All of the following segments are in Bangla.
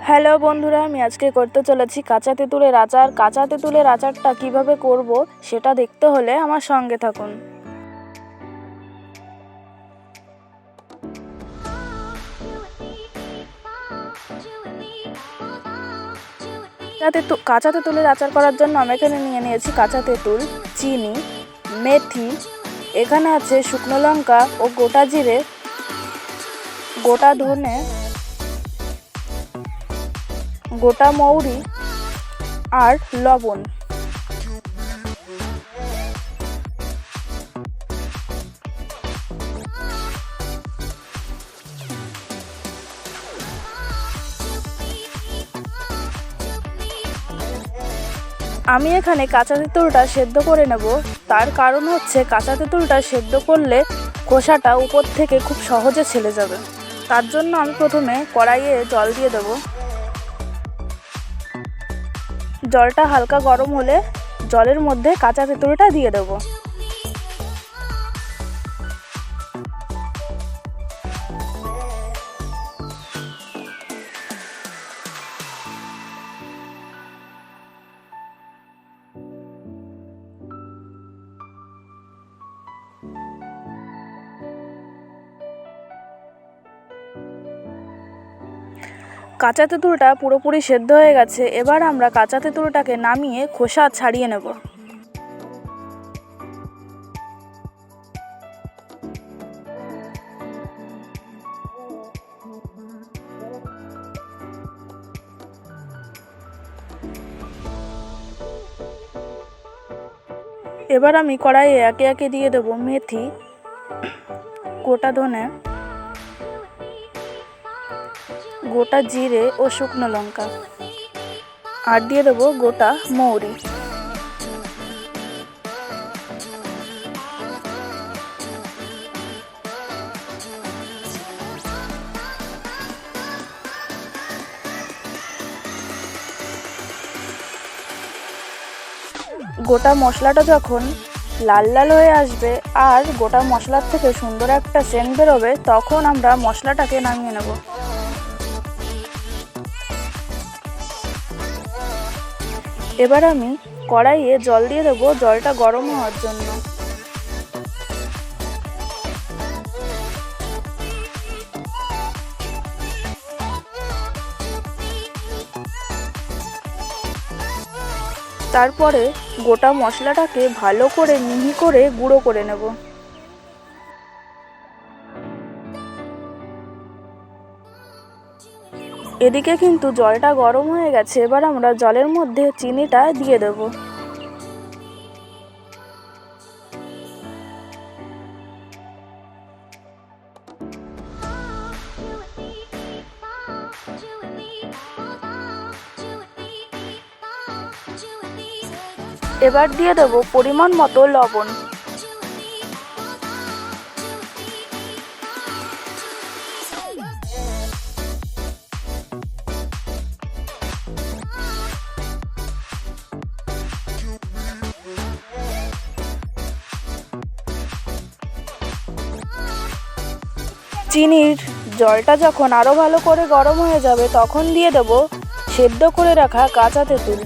হ্যালো বন্ধুরা, আমি আজকে করতে চলেছি কাঁচা তেঁতুলের আচার। কাঁচা তেঁতুলের আচারটা কিভাবে করব সেটা দেখতে হলে আমার সঙ্গে থাকুন। কাঁচা তেঁতুলের আচার করার জন্য আমি এখানে নিয়ে নিয়েছি কাঁচা তেঁতুল, চিনি, মেথি, এখানে আছে শুকনো লঙ্কা ও গোটা জিরে, গোটা ধনে, গোটা মৌরি আর লবণ। আমি এখানে কাঁচা তেঁতুলটা সেদ্ধ করে নেব। তার কারণ হচ্ছে কাঁচা তেঁতুলটা সেদ্ধ করলে খোসাটা উপর থেকে খুব সহজে ছেলে যাবে। তার জন্য আমি প্রথমে কড়াইয়ে জল দিয়ে দেব। জলটা হালকা গরম হলে জলের মধ্যে কাঁচা তেঁতুলটা দিয়ে দেব। কাঁচা তেঁতুলটা পুরোপুরি সেদ্ধ হয়ে গেছে। এবার আমরা কাঁচা তেঁতুলটাকে নামিয়ে খোসা ছাড়িয়ে নেব। এবার আমি কড়াইয়ে একে একে দিয়ে দেব মেথি, গোটা ধনে, গোটা জিরে ও শুকনো লঙ্কা, আর দিয়ে দেবো গোটা মৌরি। গোটা মশলাটা যখন লাল লাল হয়ে আসবে আর গোটা মশলার থেকে সুন্দর একটা সেন্ট বেরোবে, তখন আমরা মশলাটাকে নামিয়ে নেব। এবার আমি কড়াইয়ে জল দিয়ে দেবো জলটা গরম হওয়ার জন্য। তারপরে গোটা মশলাটাকে ভালো করে মিহি করে গুঁড়ো করে নেব। এদিকে কিন্তু জলটা গরম হয়ে গেছে। এবার আমরা জলের মধ্যে চিনিটা দিয়ে দেব। এবার দিয়ে দেব পরিমাণ মতো লবণ। চিনির জলটা যখন আরও ভালো করে গরম হয়ে যাবে, তখন দিয়ে দেব সেদ্ধ করে রাখা কাঁচা তেঁতুল।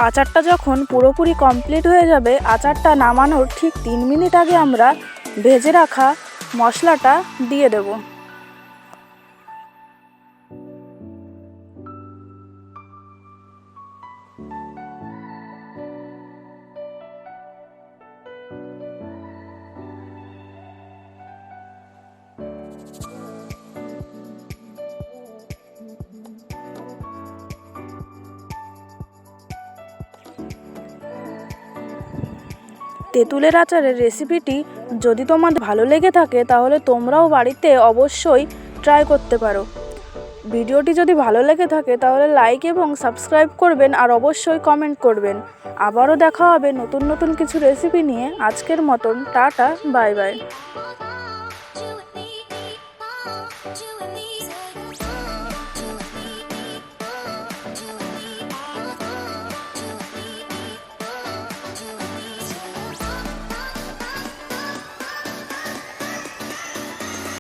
আচারটা যখন পুরোপুরি কমপ্লিট হয়ে যাবে, আচারটা নামানোর ঠিক 3 মিনিট আগে আমরা ভেজে রাখা মশলাটা দিয়ে দেব। তেঁতুলের আচারের রেসিপিটি যদি তোমাদের ভালো লেগে থাকে, তাহলে তোমরাও বাড়িতে অবশ্যই ট্রাই করতে পারো। ভিডিওটি যদি ভালো লেগে থাকে তাহলে লাইক এবং সাবস্ক্রাইব করবেন, আর অবশ্যই কমেন্ট করবেন। আবারও দেখা হবে নতুন নতুন কিছু রেসিপি নিয়ে। আজকের মতন টাটা, বাই বাই।